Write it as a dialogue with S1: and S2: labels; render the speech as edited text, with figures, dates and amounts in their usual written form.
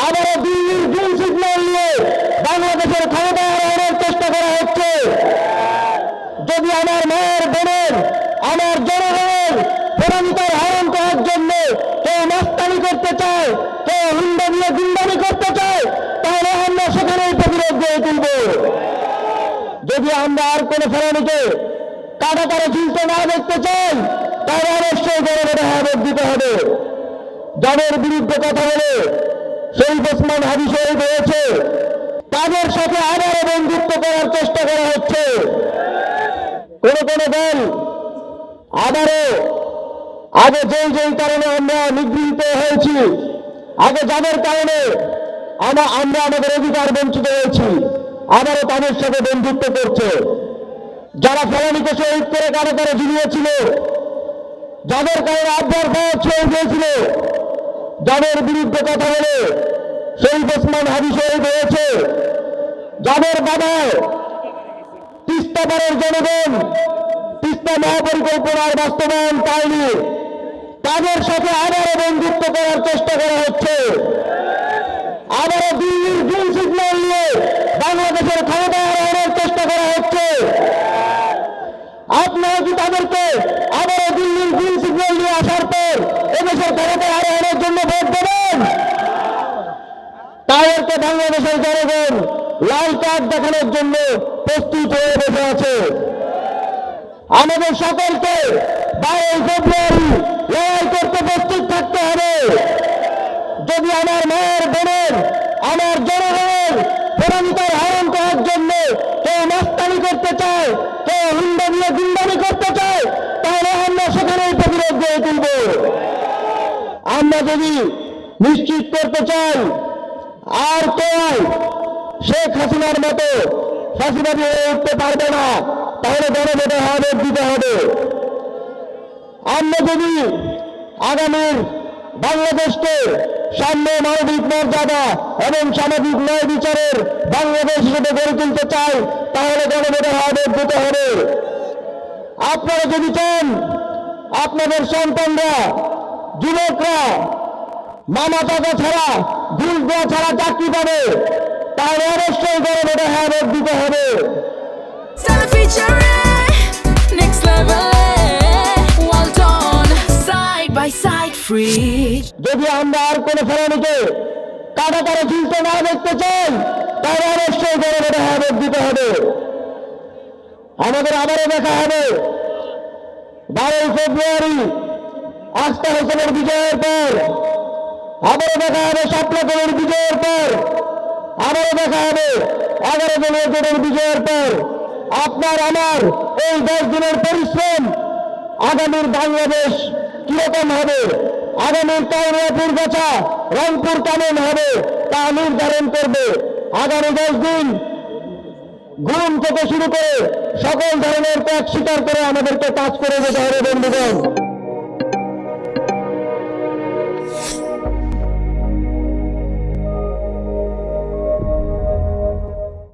S1: আবারও দিল্লির green signal নিয়ে বাংলাদেশের ক্ষমতা আরোহণের চেষ্টা করা হচ্ছে। যদি আমার মায়ের বোনের আমার জনগণের ভোটাধিকার হরণ করার জন্য কেউ মাস্তানি করতে চায়, কেউ হুন্ডা দিয়ে গুন্ডামি করতে চায়, তাহলে আমরা সেখানেই প্রতিরোধ গড়ে তুলব। যদি আমরা আর কোনো ফেরানিকে কাটাতারে ঝুলতে না দেখতে চাই, তাহলে অবশ্যই গণভোটে হ্যাঁ ভোট দিতে হবে। যাদের বিরুদ্ধে কথা বলে শহীদ ওসমান হাদি শহীদ হয়েছে, তাদের সাথে আবারও বন্ধুত্ব করার চেষ্টা করা হচ্ছে। কোন কোন দল আবারও আগে যেই কারণে আমরা নিগৃহীত হয়েছি, আগে যাদের কারণে আমরা আমাদের অধিকার বঞ্চিত হয়েছি, আবারও তাদের সাথে বন্ধুত্ব করছে। যারা ফেলানিকে শহীদ করে কারাগারে ঝুলিয়েছিল, যাদের কারণে আবদার ফওয়াদ শহীদ হয়েছিল, যাদের বিরুদ্ধে কথা বলে শহীদ ওসমান হাদি শহীদ হয়েছে, যাদের বাধায় তিস্তা পারের জনগণ তিস্তা মহাপরিকল্পনার বাস্তবায়ন পায়নি, তাদের সাথে আবারও বন্ধুত্ব করার চেষ্টা করা হচ্ছে। আবারও দিল্লির গ্রিন সিগন্যাল নিয়ে বাংলাদেশের ক্ষমতা আরোহণের চেষ্টা করা হচ্ছে। আপনারা কি তাদেরকে আবারও দিল্লির গ্রিন সিগন্যাল নিয়ে আসার পর এদেশের ক্ষমতা আরোহণের জন্য ভোট দেবেন? তাদেরকে বাংলাদেশের জনগণ লাল কার্ড দেখানোর জন্য প্রস্তুত হয়ে বসে আছে। আমাদের সকলকে 12 ফেব্রুয়ারি লড়াই করতে প্রস্তুত থাকতে হবে। যদি আমার মায়ের বোনের আমার জনগণের ভোটাধিকার হরণ করার জন্য কেউ মাস্তানি করতে চায়, কেউ হুন্ডা দিয়ে গুন্ডামি করতে চায়, তাহলে আমরা সেখানেই প্রতিরোধ গড়ে তুলব। আমরা যদি নিশ্চিত করতে চাই আর কেউ শেখ হাসিনার মতো ফাঁসিবাদী হয়ে উঠতে পারবে না, তাহলে গণভোটে হ্যাঁ ভোট দিতে হবে। আমরা যদি আগামীর বাংলাদেশকে সাম্য, মানবিক মর্যাদা এবং সামাজিক ন্যায় বিচারের বাংলাদেশ হিসেবে গড়ে তুলতে চাই, তাহলে গণভোটে হ্যাঁ ভোট দিতে হবে। আপনারা যদি চান আপনাদের সন্তানরা, যুবকরা মামা চাচা ছাড়া, ঘুষ দেওয়া ছাড়া চাকরি পাবে, তাহলে অবশ্যই গণভোটে হ্যাঁ ভোট দিতে হবে। যদি আমরা আর কোনো ফেরানিকে কাটাতারে ঝুলতে না দেখতে চাই, তাহলে অবশ্যই গণভোটে হ্যাঁ ভোট দিতে হবে। আমাদের আবারও দেখা হবে 12 ফেব্রুয়ারি আস্থা হোসেনের বিজয়ের পর, আবারও দেখা হবে শাপলা কলের বিজয়ের পর, আবারও দেখা হবে 11 দলীয় জোটের বিজয়ের পর। আপনার আমার এই 10 দিনের পরিশ্রম আগামীর বাংলাদেশ কিরকম হবে, আগামীর কাউনিয়াপুর গাছা রংপুর কেমন হবে, তা নির্ধারণ করবে। আগামী 10 দিন ঘুম থেকে শুরু করে সকল ধরনের ত্যাগ স্বীকার করে আমাদেরকে কাজ করে যেতে হবে বন্ধুগণ।